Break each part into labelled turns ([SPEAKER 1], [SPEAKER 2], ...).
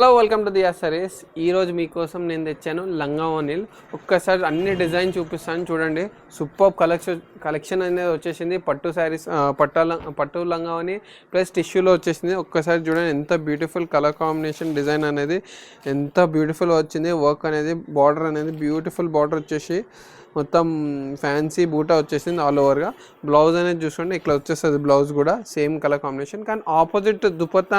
[SPEAKER 1] Hello welcome to దియా సారీస్. ఈరోజు మీకోసం నేను తెచ్చాను లంగా ఓనీలు. ఒక్కసారి అన్ని డిజైన్ చూపిస్తాను చూడండి. సూపర్ కలెక్షన్ అనేది వచ్చేసింది. పట్టు శారీస్, పట్టు లంగా ఓనీ ప్లస్ టిష్యూలో వచ్చేసింది. ఒక్కసారి చూడండి ఎంత బ్యూటిఫుల్ కలర్ కాంబినేషన్, డిజైన్ అనేది ఎంత బ్యూటిఫుల్ వచ్చింది. వర్క్ అనేది, బార్డర్ అనేది బ్యూటిఫుల్ బార్డర్ వచ్చేసి మొత్తం ఫ్యాన్సీ బూటా వచ్చేసింది ఆల్ ఓవర్గా. బ్లౌజ్ అనేది చూసుకోండి, ఇట్లా వచ్చేస్తుంది. బ్లౌజ్ కూడా సేమ్ కలర్ కాంబినేషన్, కానీ ఆపోజిట్ దుపట్టా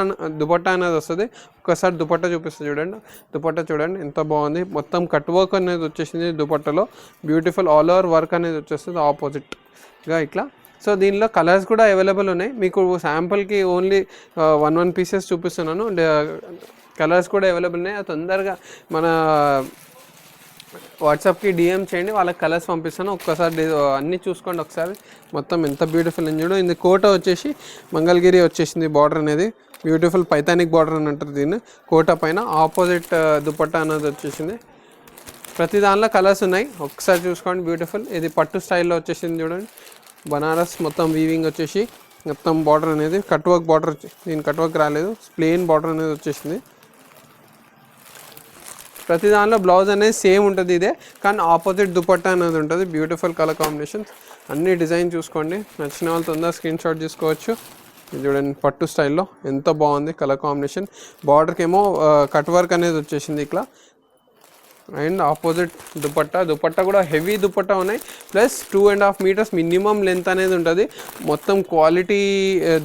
[SPEAKER 1] అనేది వస్తుంది. ఒక్కసారి దుపట్టా చూపిస్తుంది చూడండి. దుపట్టా చూడండి ఎంత బాగుంది. మొత్తం కట్ వర్క్ అనేది వచ్చేసింది దుపట్టాలో. బ్యూటిఫుల్ ఆల్ ఓవర్ వర్క్ అనేది వచ్చేస్తుంది ఆపోజిట్గా ఇట్లా. సో దీనిలో కలర్స్ కూడా అవైలబుల్ ఉన్నాయి. మీకు శాంపుల్కి ఓన్లీ వన్ పీసెస్ చూపిస్తున్నాను. కలర్స్ కూడా అవైలబుల్ ఉన్నాయి. తొందరగా మన వాట్సాప్కి డిఎం చేయండి, వాళ్ళకి కలర్స్ పంపిస్తాను. ఒక్కసారి అన్నీ చూసుకోండి ఒకసారి. మొత్తం ఎంత బ్యూటిఫుల్ అని చూడు. ఇది కోట వచ్చేసి మంగళగిరి వచ్చేసింది. బార్డర్ అనేది బ్యూటిఫుల్ పైథానిక్ బార్డర్ అని అంటారు దీన్ని. కోట పైన ఆపోజిట్ దుపట్టా అనేది వచ్చేసింది. ప్రతి దానిలో కలర్స్ ఉన్నాయి, ఒకసారి చూసుకోండి. బ్యూటిఫుల్. ఇది పట్టు స్టైల్లో వచ్చేసింది చూడండి. బనారస్ మొత్తం వీవింగ్ వచ్చేసి మొత్తం బార్డర్ అనేది కట్ వర్క్ బార్డర్. దీని కట్ వర్క్ రాలేదు, ప్లెయిన్ బార్డర్ అనేది వచ్చేసింది. ప్రతి దానిలో బ్లౌజ్ అనేది సేమ్ ఉంటుంది ఇదే, కానీ ఆపోజిట్ దుపట్టా అనేది ఉంటుంది. Beautiful colour combinations. అన్ని డిజైన్ చూసుకోండి. నచ్చిన వాళ్ళు తొందరగా స్క్రీన్ షాట్ తీసుకోవచ్చు. ఇది చూడండి పట్టు స్టైల్లో ఎంత బాగుంది కలర్ కాంబినేషన్. బార్డర్కి ఏమో కట్ వర్క్ అనేది వచ్చేసింది ఇట్లా. అండ్ ఆపోజిట్ దుపట్టా కూడా హెవీ దుపట్టా ఉన్నాయి. ప్లస్ 2.5 మీటర్స్ మినిమం లెంత్ అనేది ఉంటుంది. మొత్తం క్వాలిటీ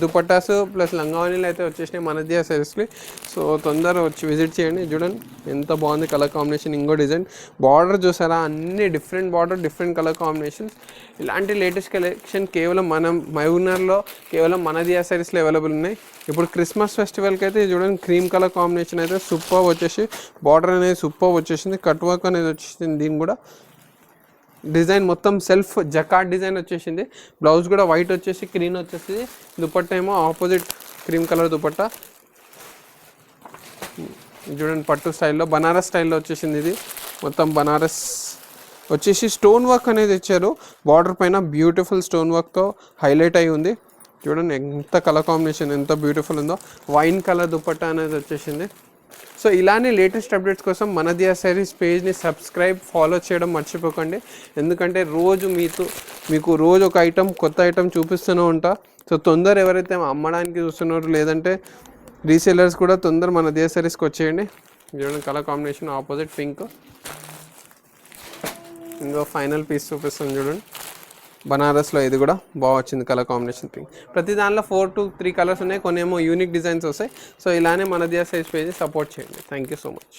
[SPEAKER 1] దుపట్టాస్ ప్లస్ లంగావనీలు అయితే వచ్చేసినాయి మన దియా సారీస్కి. సో తొందరగా వచ్చి విజిట్ చేయండి. చూడండి ఎంత బాగుంది కలర్ కాంబినేషన్. ఇంకో డిజైన్ బార్డర్ చూసారా, అన్ని different border, different colour combinations. ఇలాంటి లేటెస్ట్ కలెక్షన్ కేవలం మనం మహబూబ్నగర్లో కేవలం మన దియా సారీస్లో అవైలబుల్ ఉన్నాయి. ఇప్పుడు క్రిస్మస్ ఫెస్టివల్కి అయితే చూడండి క్రీమ్ కలర్ కాంబినేషన్ అయితే సూపర్ వచ్చేసి, బార్డర్ అనేది సూపర్ వచ్చేసింది. కట్ వర్క్ అనేది వచ్చేసింది. దీని కూడా డిజైన్ మొత్తం సెల్ఫ్ జకార్డ్ డిజైన్ వచ్చేసింది. బ్లౌజ్ కూడా వైట్ వచ్చేసి గ్రీన్ వచ్చేసింది. దుపట్టా ఏమో ఆపోజిట్ క్రీమ్ కలర్ దుపట్టా. చూడండి పట్టు స్టైల్లో బనారస్ స్టైల్లో వచ్చేసింది. ఇది మొత్తం బనారస్ వచ్చేసి స్టోన్ వర్క్ అనేది ఇచ్చారు. బార్డర్ పైన బ్యూటిఫుల్ స్టోన్ వర్క్తో హైలైట్ అయి ఉంది. చూడండి ఎంత కలర్ కాంబినేషన్ ఎంత బ్యూటిఫుల్ ఉందో. వైన్ కలర్ దుపట్టా అనేది వచ్చేసింది. సో ఇలానే లేటెస్ట్ అప్డేట్స్ కోసం మన దియా సారీస్ పేజ్ని సబ్స్క్రైబ్, ఫాలో చేయడం మర్చిపోకండి. ఎందుకంటే రోజు మీకు రోజు ఒక ఐటమ్, కొత్త ఐటమ్ చూపిస్తూనే ఉంటా. సో తొందర ఎవరైతే అమ్మడానికి చూస్తున్నారో లేదంటే రీసేలర్స్ కూడా తొందర మన దియా సారీస్కి వచ్చేయండి. చూడండి కలర్ కాంబినేషన్ ఆపోజిట్ పింక్. ఇంకో ఫైనల్ పీస్ చూపిస్తాను చూడండి. బనారస్లో ఇది కూడా బాగా వచ్చింది కలర్ కాంబినేషన్ పింక్. ప్రతి దానిలో 4 to 3 కలర్స్ ఉన్నాయి. కొన్ని ఏమో యూనిక్ డిజైన్స్ వస్తాయి. సో ఇలానే మన దియా సారీస్ పేజ్ని సపోర్ట్ చేయండి. Thank you so much.